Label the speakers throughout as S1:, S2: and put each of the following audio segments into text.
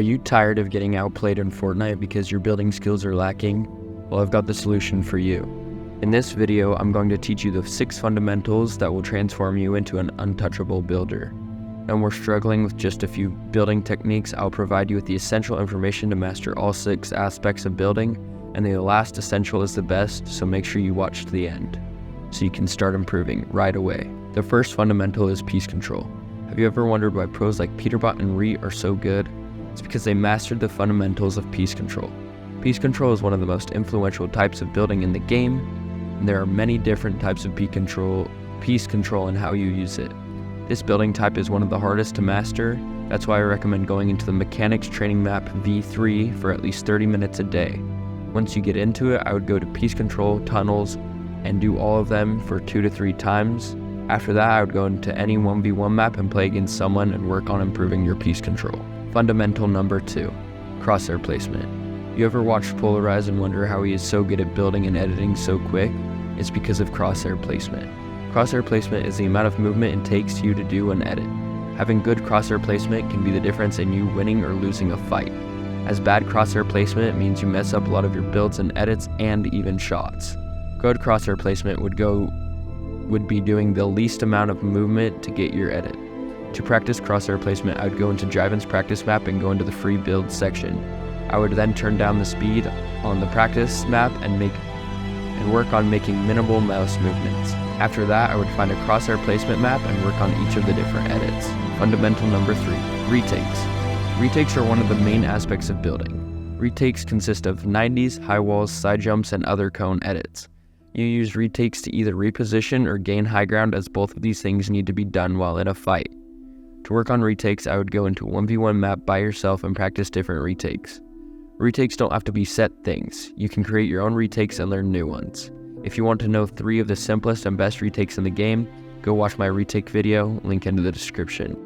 S1: you tired of getting outplayed in Fortnite because your building skills are lacking? Well, I've got the solution for you. In this video, I'm going to teach you the 6 fundamentals that will transform you into an untouchable builder. And we're struggling with just a few building techniques. I'll provide you with the essential information to master all 6 aspects of building, and the last essential is the best, so make sure you watch to the end, so you can start improving right away. The first fundamental is piece control. Have you ever wondered why pros like Peterbot and Reet are so good? It's because they mastered the fundamentals of piece control. Piece control is one of the most influential types of building in the game, and there are many different types of piece control and how you use it. This building type is one of the hardest to master. That's why I recommend going into the mechanics training map V3 for at least 30 minutes a day. Once you get into it, I would go to piece control, tunnels, and do all of them for 2 to 3 times. After that, I would go into any 1v1 map and play against someone and work on improving your piece control. Fundamental number 2, crosshair placement. You ever watched Polarize and wonder how he is so good at building and editing so quick? It's because of crosshair placement. Crosshair placement is the amount of movement it takes you to do an edit. Having good crosshair placement can be the difference in you winning or losing a fight, as bad crosshair placement means you mess up a lot of your builds and edits and even shots. Good crosshair placement would be doing the least amount of movement to get your edit. To practice crosshair placement, I would go into JIVAN'S practice map and go into the free build section. I would then turn down the speed on the practice map and work on making minimal mouse movements. After that, I would find a crosshair placement map and work on each of the different edits. Fundamental number 3, retakes. Retakes are one of the main aspects of building. Retakes consist of 90s, high walls, side jumps, and other cone edits. You use retakes to either reposition or gain high ground, as both of these things need to be done while in a fight. To work on retakes, I would go into a 1v1 map by yourself and practice different retakes. Retakes don't have to be set things. You can create your own retakes and learn new ones. If you want to know 3 of the simplest and best retakes in the game, go watch my retake video, link in the description.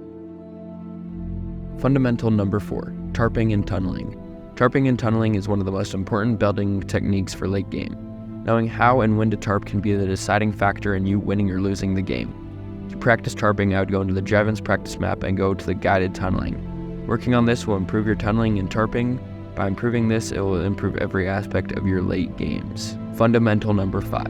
S1: Fundamental number 4, tarping and tunneling. Tarping and tunneling is one of the most important building techniques for late game. Knowing how and when to tarp can be the deciding factor in you winning or losing the game. To practice tarping, I would go into the JIVAN'S practice map and go to the guided tunneling. Working on this will improve your tunneling and tarping. By improving this, it will improve every aspect of your late games. Fundamental number 5,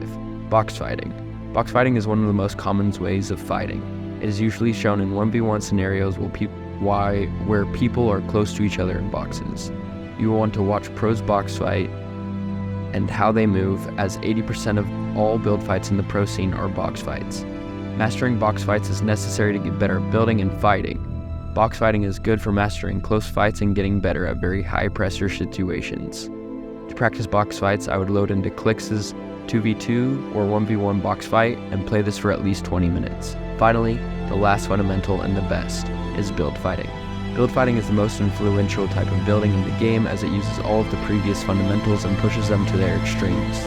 S1: boxfighting. Boxfighting is one of the most common ways of fighting. It is usually shown in 1v1 scenarios where people are close to each other in boxes. You will want to watch pros box fight and how they move, as 80% of all build fights in the pro scene are box fights. Mastering box fights is necessary to get better at building and fighting. Box fighting is good for mastering close fights and getting better at very high pressure situations. To practice box fights, I would load into Clix's 2v2 or 1v1 box fight and play this for at least 20 minutes. Finally, the last fundamental and the best is build fighting. Build fighting is the most influential type of building in the game, as it uses all of the previous fundamentals and pushes them to their extremes.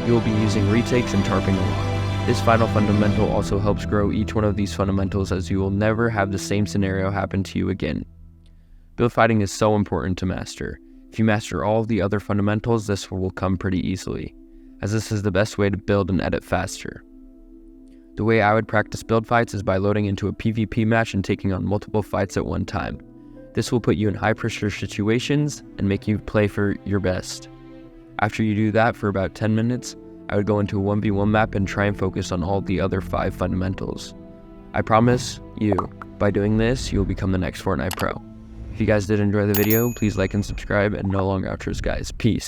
S1: You will be using retakes and tarping a lot. This final fundamental also helps grow each one of these fundamentals, as you will never have the same scenario happen to you again. Build fighting is so important to master. If you master all of the other fundamentals, this will come pretty easily, as this is the best way to build and edit faster. The way I would practice build fights is by loading into a PvP match and taking on multiple fights at one time. This will put you in high pressure situations and make you play for your best. After you do that for about 10 minutes, I would go into a 1v1 map and try and focus on all the other 5 fundamentals. I promise you, by doing this, you will become the next Fortnite pro. If you guys did enjoy the video, please like and subscribe, and no longer outros, guys. Peace.